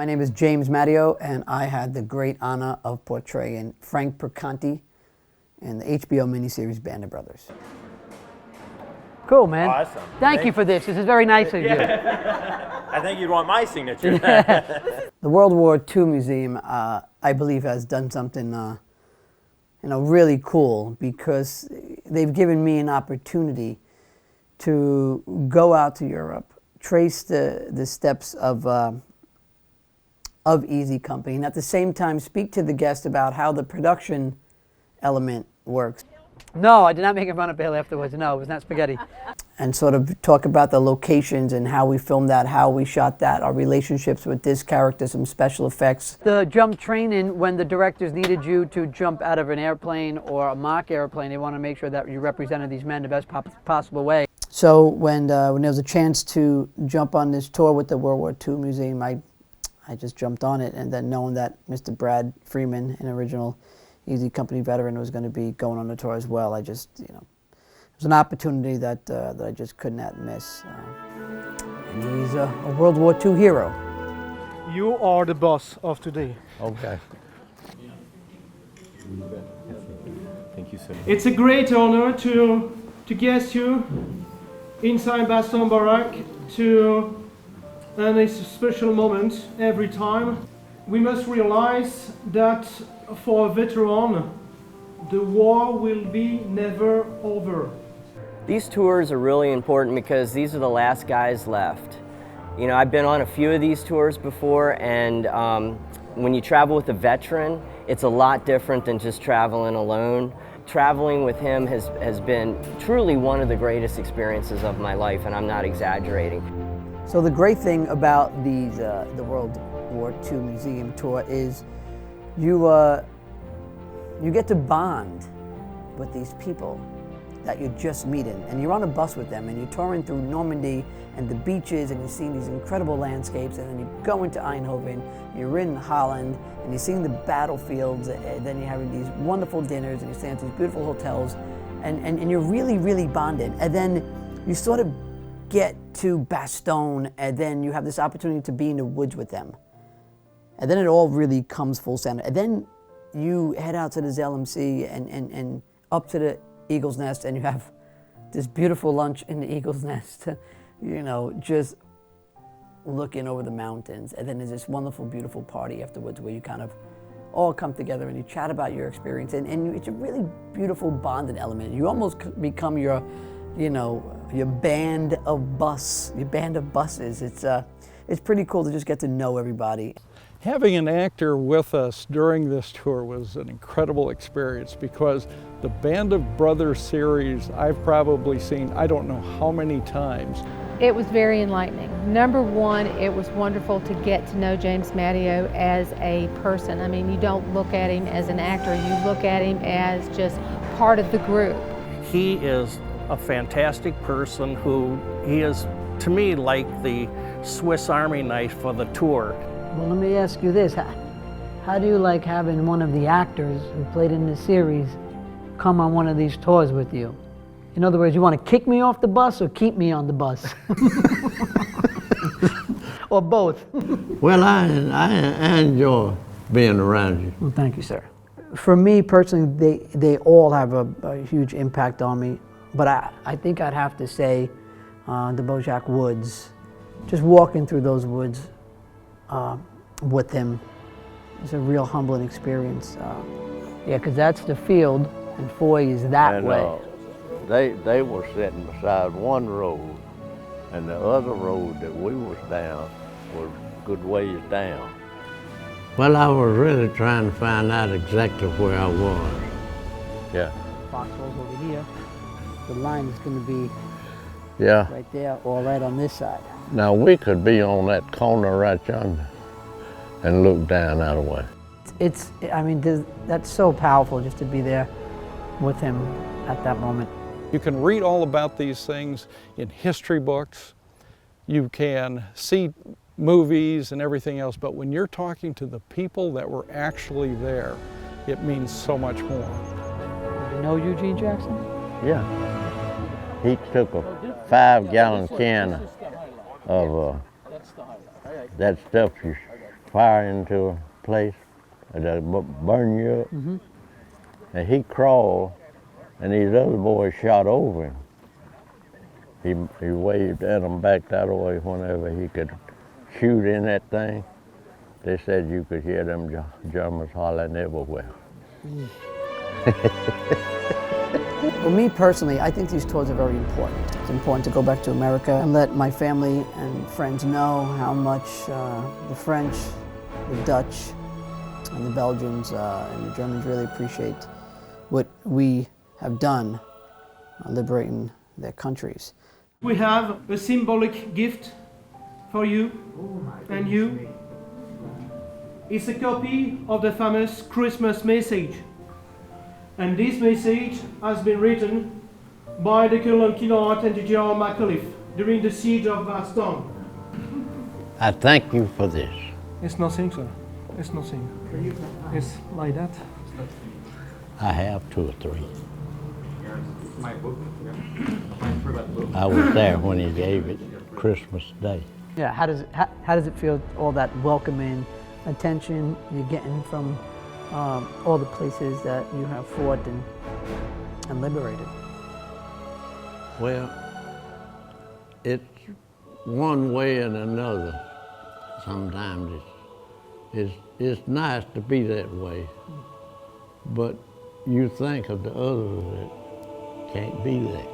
name is James Matteo, and I had the great honor of portraying Frank Perconti in the HBO miniseries Band of Brothers. Cool, man. Awesome. Thank you for this. This is very nice of you. I think you'd want my signature. The World War II Museum, I believe, has done something really cool, because they've given me an opportunity to go out to Europe, trace the steps of Easy Company, and at the same time speak to the guest about how the production element works. No, I did not make him run uphill afterwards. No, it was not spaghetti. And sort of talk about the locations and how we filmed that, how we shot that, our relationships with this character, some special effects. The jump training, when the directors needed you to jump out of an airplane or a mock airplane, they want to make sure that you represented these men the best possible way. So when there was a chance to jump on this tour with the World War II Museum, I just jumped on it, and then knowing that Mr. Brad Freeman, an original Easy Company veteran, was going to be going on the tour as well, I just, it was an opportunity that I just could not miss. And he's a World War II hero. You are the boss of today. Okay. Thank you, sir. It's a great honor to guest you inside Baston Barrack and it's a special moment every time. We must realize that for a veteran, the war will be never over. These tours are really important because these are the last guys left. I've been on a few of these tours before, and when you travel with a veteran, it's a lot different than just traveling alone. Traveling with him has been truly one of the greatest experiences of my life, and I'm not exaggerating. So the great thing about the World War II Museum tour is you get to bond with these people that you're just meeting, and you're on a bus with them, and you're touring through Normandy and the beaches, and you're seeing these incredible landscapes, and then you go into Eindhoven, you're in Holland, and you're seeing the battlefields, and then you're having these wonderful dinners, and you're staying at these beautiful hotels, and you're really, really bonded. And then you sort of get to Bastogne, and then you have this opportunity to be in the woods with them. And then it all really comes full center. And then you head out to the LMC and up to the Eagle's Nest, and you have this beautiful lunch in the Eagle's Nest, just looking over the mountains. And then there's this wonderful, beautiful party afterwards where you kind of all come together and you chat about your experience. And it's a really beautiful bonding element. You almost become your band of buses. It's pretty cool to just get to know everybody. Having an actor with us during this tour was an incredible experience, because the Band of Brothers series I've probably seen I don't know how many times. It was very enlightening. Number one, it was wonderful to get to know James Matteo as a person. I mean, you don't look at him as an actor, you look at him as just part of the group. He is a fantastic person he is, to me, like the Swiss Army knife for the tour. Well, let me ask you this. How do you like having one of the actors who played in the series come on one of these tours with you? In other words, you want to kick me off the bus or keep me on the bus? Or both? Well, I enjoy being around you. Well, thank you, sir. For me personally, they all have a huge impact on me, but I think I'd have to say the Bojack Woods. Just walking through those woods with him is a real humbling experience. Yeah, because that's the field, and Foy is that way. They were sitting beside one road, and the other road that we was down was a good ways down. Well, I was really trying to find out exactly where I was. Yeah. Foxhole's over here. The line is going to be right there, or right on this side. Now, we could be on that corner right yonder and look down that way. That's so powerful just to be there with him at that moment. You can read all about these things in history books. You can see movies and everything else, but when you're talking to the people that were actually there, it means so much more. You know Eugene Jackson? Yeah. He took a 5-gallon can of that stuff you fire into a place that'll burn you up. And he crawled, and these other boys shot over him. He waved at them back that way whenever he could shoot in that thing. They said you could hear them Germans hollering everywhere. Well, me personally, I think these tours are very important. It's important to go back to America and let my family and friends know how much the French, the Dutch, and the Belgians and the Germans really appreciate what we have done liberating their countries. We have a symbolic gift for you and you. It's a copy of the famous Christmas message. And this message has been written by the Colonel Clinet and the General McAuliffe during the siege of Bastogne. I thank you for this. It's nothing, sir. It's nothing. It's like that. I have 2 or 3. I was there when he gave it Christmas Day. Yeah, how does it feel, all that welcoming attention you're getting from all the places that you have fought and liberated? Well, it's one way and another. Sometimes it's nice to be that way, but you think of the others that can't be that.